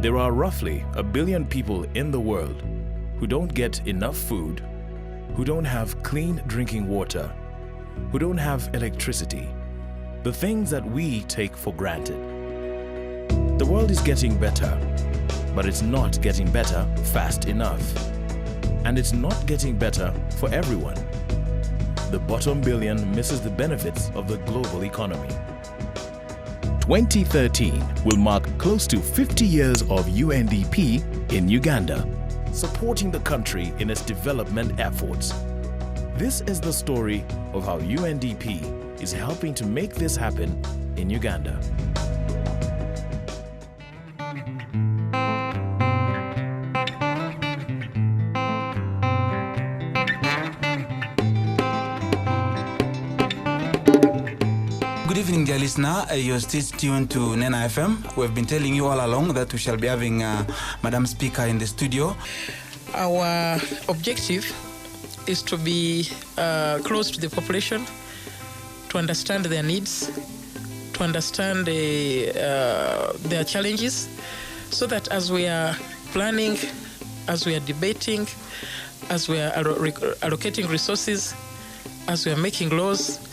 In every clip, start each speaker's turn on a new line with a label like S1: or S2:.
S1: There are roughly 1 billion people in the world who don't get enough food, who don't have clean drinking water, who don't have electricity, the things that we take for granted. The world is getting better, but it's not getting better fast enough. And it's not getting better for everyone. The bottom billion misses the benefits of the global economy. 2013 will mark close to 50 years of UNDP in Uganda, supporting the country in its development efforts. This is the story of how UNDP is helping to make this happen in Uganda.
S2: Good evening, dear listener. You're still tuned to Nena FM. We've been telling you all along that we shall be having Madam Speaker in the studio.
S3: Our objective is to be close to the population, to understand their needs, to understand their challenges, so that as we are planning, as we are debating, as we are allocating resources, as we are making laws,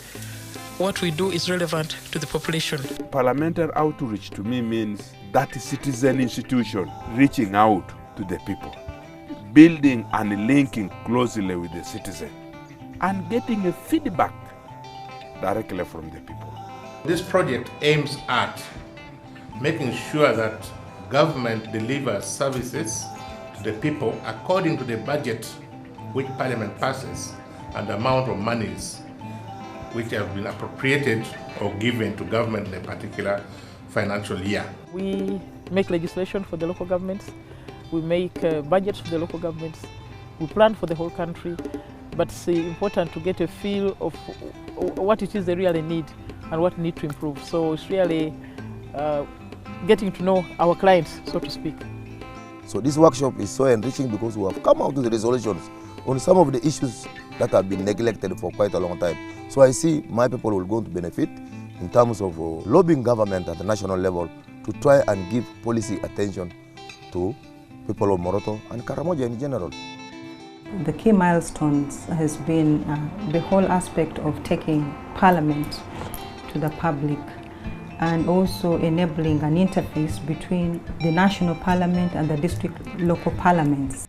S3: what we do is relevant to the population.
S4: Parliamentary outreach to me means that citizen institution reaching out to the people, building and linking closely with the citizen, and getting a feedback directly from the people.
S5: This project aims at making sure that government delivers services to the people according to the budget which Parliament passes and the amount of monies which have been appropriated or given to government in a particular financial year.
S3: We make legislation for the local governments, we make budgets for the local governments, we plan for the whole country, but it's important to get a feel of what it is they really need and what need to improve. So it's really getting to know our clients, so to speak.
S6: So this workshop is so enriching because we have come out with resolutions on some of the issues that have been neglected for quite a long time. So I see my people will go to benefit in terms of lobbying government at the national level to try and give policy attention to people of Moroto and Karamoja in general.
S7: The key milestones has been the whole aspect of taking Parliament to the public and also enabling an interface between the national parliament and the district local parliaments.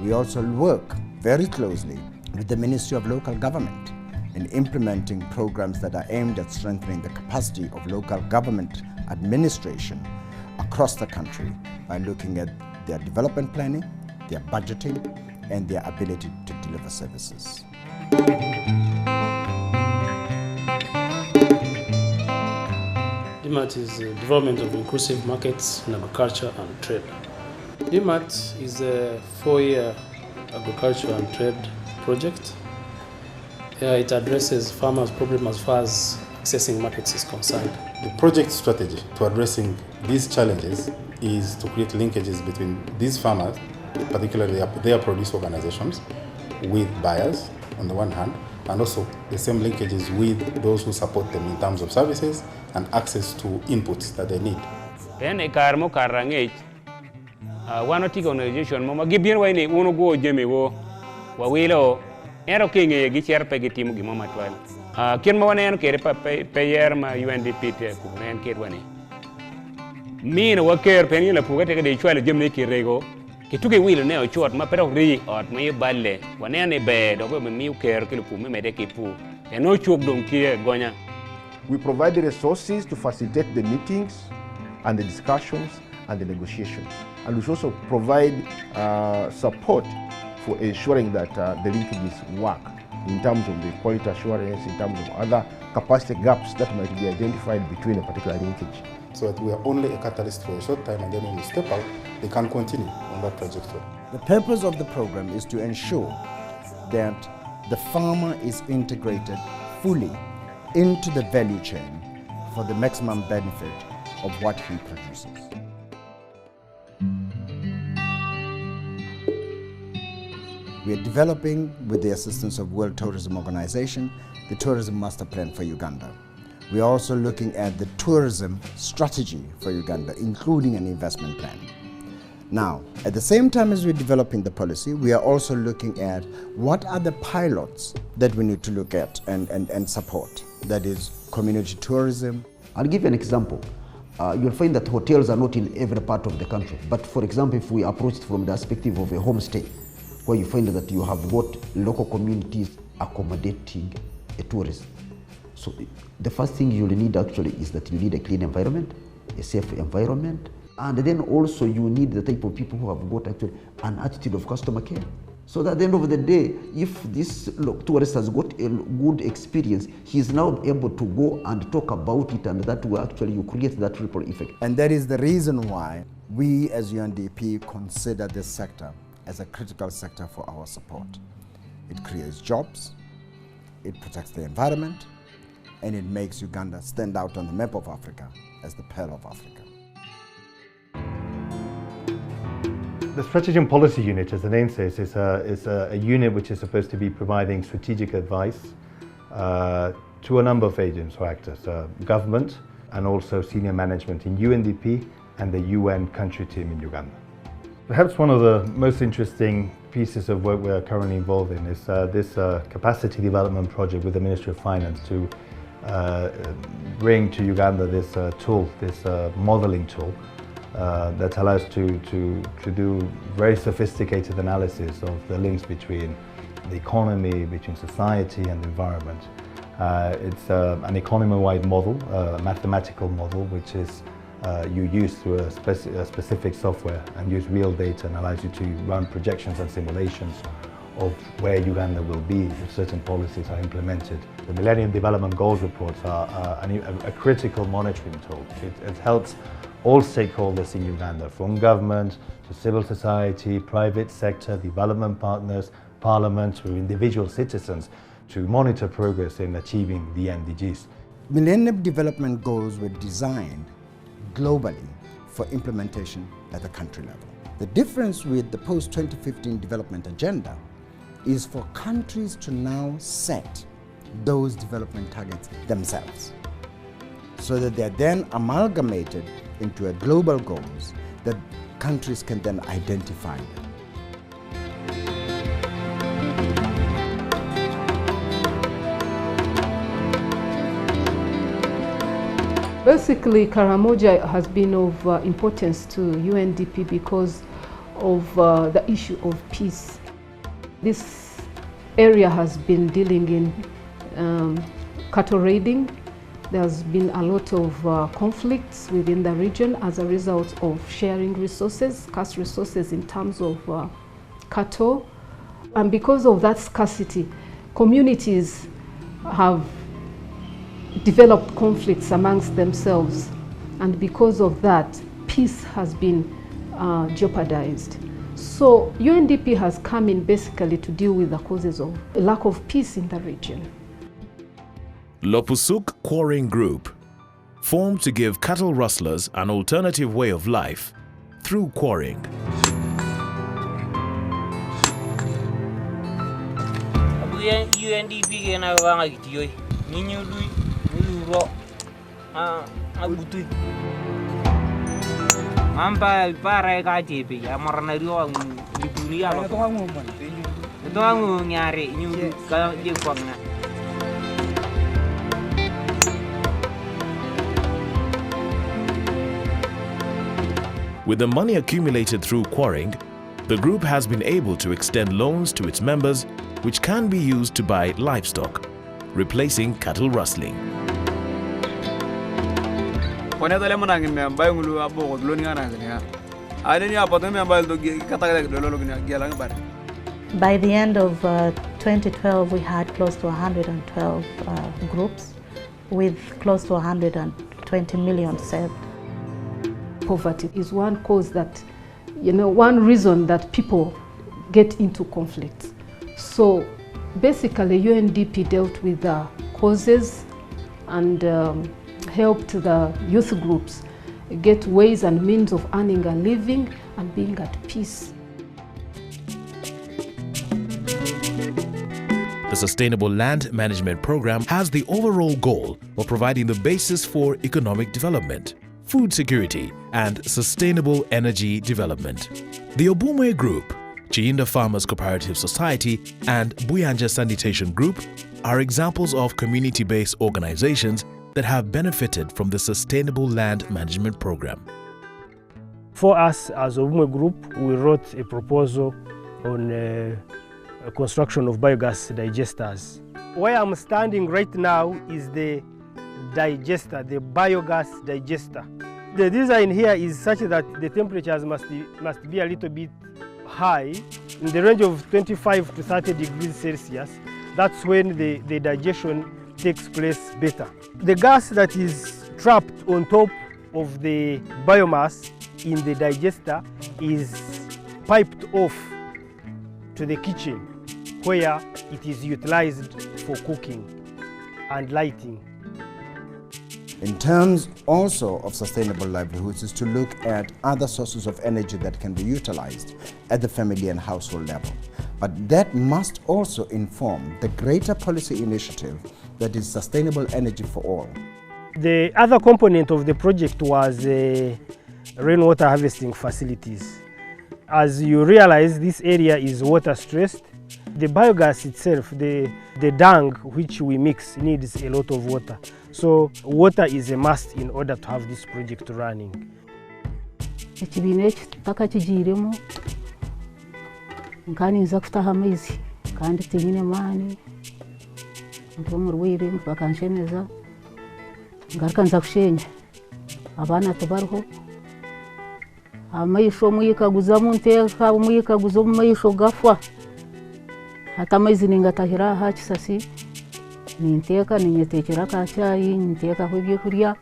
S8: We also work very closely with the Ministry of Local Government in implementing programs that are aimed at strengthening the capacity of local government administration across the country by looking at their development planning, their budgeting, and their ability to deliver services.
S9: DMAT is the development of inclusive markets in agriculture and trade. DMAT is a 4-year agriculture and trade project. It addresses farmers' problems as far as accessing markets is concerned.
S10: The project strategy to addressing these challenges is to create linkages between these farmers, particularly their produce organizations, with buyers on the one hand, and also the same linkages with those who support them in terms of services and access to inputs that they need.
S11: Then a carmo carangage, one organization, Mama Gibian Wayne, Uno go Jimmy Wo, Wawilo, Ero King, a Gicher Peggy Mama 12. Kirman and Payer, my UNDP, and Kirwani. Mean what care penny la Pugata de Chual Jimmy Kirego, he took a wheel now short, my pet of re or my ballet, one any bed over my milk care, Kilpu, Medeki Poo, and no choke don't care, Gonya.
S12: We provide the resources to facilitate the meetings and the discussions and the negotiations. And we also provide support for ensuring that the linkages work in terms of the quality assurance, in terms of other capacity gaps that might be identified between a particular linkage.
S10: So that we are only a catalyst for a short time, and then when we step out, they can continue on that trajectory.
S8: The purpose of the program is to ensure that the farmer is integrated fully into the value chain for the maximum benefit of what he produces. We are developing, with the assistance of World Tourism Organization, the Tourism Master Plan for Uganda. We are also looking at the tourism strategy for Uganda, including an investment plan. Now, at the same time as we're developing the policy, we are also looking at what are the pilots that we need to look at and support. That is community tourism.
S13: I'll give you an example. You'll find that hotels are not in every part of the country. But for example, if we approach it from the perspective of a homestay, where you find that you have got local communities accommodating a tourist. So the first thing you'll need actually is that you need a clean environment, a safe environment, and then also you need the type of people who have got actually an attitude of customer care. So that at the end of the day, if this tourist has got a good experience, he's now able to go and talk about it, and that will actually you create that ripple effect.
S8: And that is the reason why we as UNDP consider this sector as a critical sector for our support. It creates jobs, it protects the environment, and it makes Uganda stand out on the map of Africa as the pearl of Africa.
S14: The Strategy and Policy Unit, as the name says, is a unit which is supposed to be providing strategic advice to a number of agents or actors, government and also senior management in UNDP and the UN country team in Uganda. Perhaps one of the most interesting pieces of work we are currently involved in is this capacity development project with the Ministry of Finance to bring to Uganda this tool, this modeling tool that allows to do very sophisticated analysis of the links between the economy, between society and the environment. It's an economy-wide model, a mathematical model, which is you use through a specific software and use real data and allows you to run projections and simulations of where Uganda will be if certain policies are implemented. The Millennium Development Goals reports are a critical monitoring tool. It helps all stakeholders in Uganda, from government to civil society, private sector, development partners, parliament, to individual citizens, to monitor progress in achieving the MDGs.
S8: Millennium Development Goals were designed globally for implementation at the country level. The difference with the post-2015 development agenda is for countries to now set those development targets themselves, so that they're then amalgamated into a global goals that countries can then identify them.
S15: Basically, Karamoja has been of importance to UNDP because of the issue of peace. This area has been dealing in cattle raiding. There's been a lot of conflicts within the region as a result of sharing resources, scarce resources in terms of cattle. And because of that scarcity, communities have developed conflicts amongst themselves. And because of that, peace has been jeopardized. So UNDP has come in basically to deal with the causes of a lack of peace in the region.
S1: Lopusuk Quarrying Group, formed to give cattle rustlers an alternative way of life through quarrying.
S16: UNDP na wanga kitiyoi ninyului nuro agutui amba para ka tepe ya marana rio ngibuni ya to angu nyare nyu ka de kwanga.
S1: With the money accumulated through quarrying, the group has been able to extend loans to its members, which can be used to buy livestock, replacing cattle rustling.
S17: By the
S7: end of 2012, we had close to 112 groups with close to 120 million saved.
S15: Poverty is one cause that, one reason that people get into conflict. So basically UNDP dealt with the causes and helped the youth groups get ways and means of earning a living and being at peace.
S1: The Sustainable Land Management Program has the overall goal of providing the basis for economic development food security, and sustainable energy development. The Obume Group, Chiinda Farmers Cooperative Society, and Buyanja Sanitation Group are examples of community-based organizations that have benefited from the Sustainable Land Management Program.
S17: For us as Obume Group, we wrote a proposal on construction of biogas digesters. Where I'm standing right now is the digester, the biogas digester. The design here is such that the temperatures must be a little bit high, in the range of 25 to 30 degrees Celsius. That's when the digestion takes place better. The gas that is trapped on top of the biomass in the digester is piped off to the kitchen, where it is utilized for cooking and lighting.
S8: In terms also of sustainable livelihoods is to look at other sources of energy that can be utilized at the family and household level. But that must also inform the greater policy initiative that is sustainable energy for all.
S17: The other component of the project was rainwater harvesting facilities. As you realize, this area is water stressed. The biogas itself, the dung which we mix, needs a lot of water. So water is a must in order to have this project running.
S15: Nkani nza kutaha amaizi kandi tinyine mani ndo murwire bakanshemeza ngaruka nza kushenya abana tubariho amaisho muyikaguza munteka muyikaguza mumaisho gafwa hata amaizi ningatahira ha kisasi ninteka ninyetekera ka chai ninteka kwibyo kurya.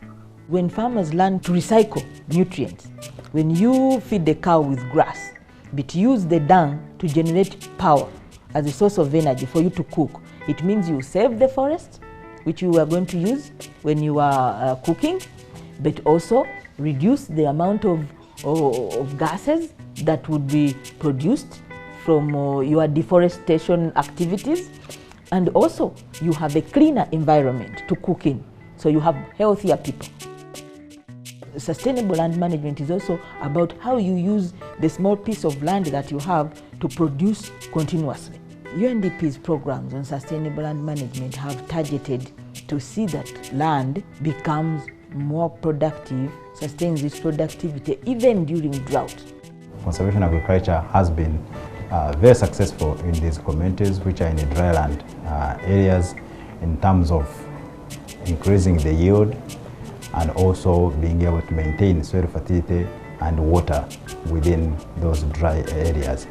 S18: When farmers learn to recycle nutrients, when you feed the cow with grass, but use the dung to generate power as a source of energy for you to cook, it means you save the forest, which you are going to use when you are cooking, but also reduce the amount of gases that would be produced from your deforestation activities, and also you have a cleaner environment to cook in, so you have healthier people. Sustainable land management is also about how you use the small piece of land that you have to produce continuously. UNDP's programs on sustainable land management have targeted to see that land becomes more productive, sustains its productivity even during drought.
S14: Conservation agriculture has been very successful in these communities which are in the dryland areas in terms of increasing the yield and also being able to maintain soil fertility and water within those dry areas.